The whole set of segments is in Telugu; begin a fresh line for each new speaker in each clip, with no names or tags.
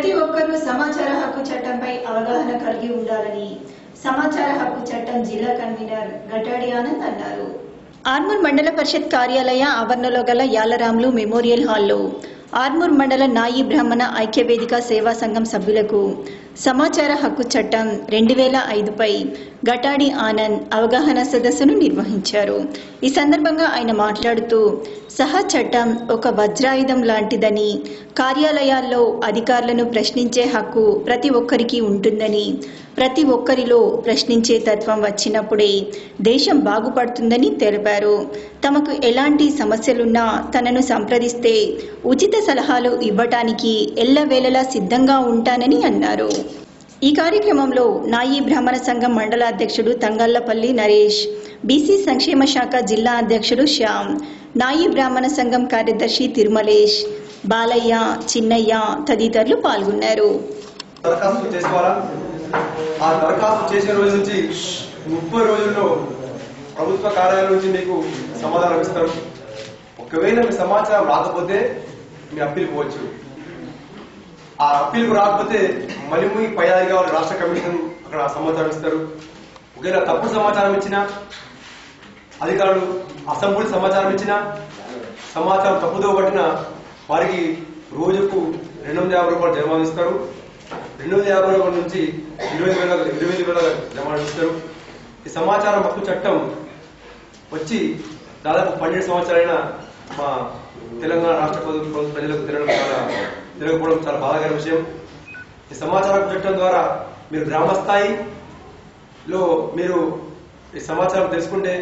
ప్రతి ఒక్కరూ సమాచార హక్కు చట్టంపై అవగాహన కలిగి ఉండాలని సమాచార హక్కు చట్టం జిల్లా కన్వీనర్ గటాడి ఆనంద్ అన్నారు. ఆర్మూర్ మండల పరిషత్ కార్యాలయ ఆవరణలో గల యాలరాములు మెమోరియల్ హాల్లో ఆర్మూర్ మండల నాయి బ్రాహ్మణ ఐక్యవేదిక సేవా సంఘం సభ్యులకు సమాచార హక్కు చట్టం 2005పై గటాడి ఆనంద్ అవగాహన సదస్సును నిర్వహించారు. ఈ సందర్భంగా ఆయన మాట్లాడుతూ సహా చట్టం ఒక వజ్రాయుధం లాంటిదని, కార్యాలయాల్లో అధికారులను ప్రశ్నించే హక్కు ప్రతి ఒక్కరికి ఉంటుందని, ప్రతి ఒక్కరిలో ప్రశ్నించే తత్వం వచ్చినప్పుడే దేశం బాగుపడుతుందని తెలిపారు. తమకు ఎలాంటి సమస్యలున్నా తనను సంప్రదిస్తే ఉచిత సలహాలు ఇవ్వటానికి ఎల్లవేళలా సిద్ధంగా ఉంటానని అన్నారు. ఈ కార్యక్రమంలో నాయి బ్రాహ్మణ సంఘం మండల అధ్యక్షుడు తంగళ్లపల్లి నరేష్, బీసీ సంక్షేమ శాఖ జిల్లా అధ్యక్షుడు శ్యామ్, నాయి బ్రాహ్మణ సంఘం కార్యదర్శి తిరుమలేష్, బాలయ్య, చిన్నయ్య తదితరులు పాల్గొన్నారు.
దరఖాస్తు చేసిన రోజు నుంచి 30 రోజుల్లో ప్రభుత్వ కార్యాలయం నుంచి మీకు సమాధానం ఇస్తారు. ఒకవేళ మీ సమాచారం రాకపోతే మీ అప్పీల్ పోవచ్చు. ఆ అప్పీల్కు రాకపోతే మళ్ళీ మీ పై అధికారులు రాష్ట్ర కమిషన్ అక్కడ సమాచారం ఇస్తారు. ఒకవేళ తప్పుడు సమాచారం ఇచ్చినా, అధికారులు అసంపూర్తి సమాచారం ఇచ్చినా, సమాచారం తప్పుదో పట్టిన వారికి రోజుకు 250 రూపాయలు జరిమానా ఇస్తారు. 250 రూపాయల నుంచి 20,000 జరిమానా ఇస్తారు. ఈ సమాచారం హక్కు చట్టం వచ్చి దాదాపు 12 సంవత్సరాలైన మా తెలంగాణ రాష్ట్ర ప్రజలకు తెలియకపోవడం చాలా బాధాకర విషయం. ఈ సమాచార హక్కు చట్టం ద్వారా మీరు గ్రామ స్థాయిలో మీరు ఈ సమాచారం తెలుసుకుంటే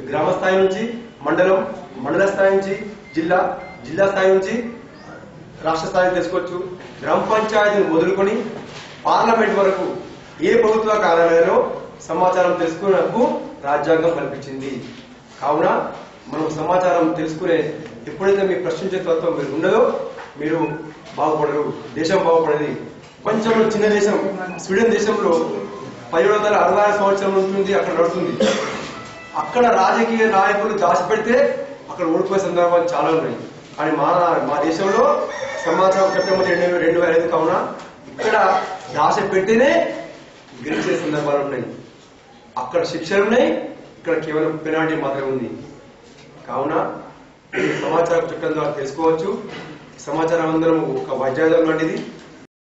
గ్రామ స్థాయి నుంచి మండలం, మండల స్థాయి నుంచి జిల్లా, జిల్లా స్థాయి నుంచి రాష్ట్ర స్థాయికి తెలుసుకోవచ్చు. గ్రామ పంచాయతీని మొదలుకొని పార్లమెంట్ వరకు ఏ ప్రభుత్వ కార్యాలయంలో సమాచారం తెలుసుకునే హక్కు రాజ్యాంగం కల్పించింది. కావున మనం సమాచారం తెలుసుకునే ఎప్పుడైతే మీ ప్రశ్నించే తత్వం మీరు ఉన్నదో మీరు బాగుపడరు, దేశం బాగుపడేది. ప్రపంచంలో చిన్న దేశం స్వీడన్ దేశంలో 1766 సంవత్సరం ఉంటుంది అక్కడ నడుస్తుంది. అక్కడ రాజకీయ నాయకులు దాచిపెడితే అక్కడ ఓడిపోయే సందర్భాలు చాలా ఉన్నాయి. కానీ మా దేశంలో సమాచారం చట్టం 2005 కావున ఇక్కడ దాశ పెట్టినే గెలిచే సందర్భాలు ఉన్నాయి. అక్కడ శిక్షలు ఉన్నాయి, ఇక్కడ కేవలం పెనాల్టీ మాత్రమే ఉంది. కావున సమాచార చట్టం ద్వారా తెలుసుకోవచ్చు. సమాచారం అందరం ఒక వజ్రాయుధం లాంటిది.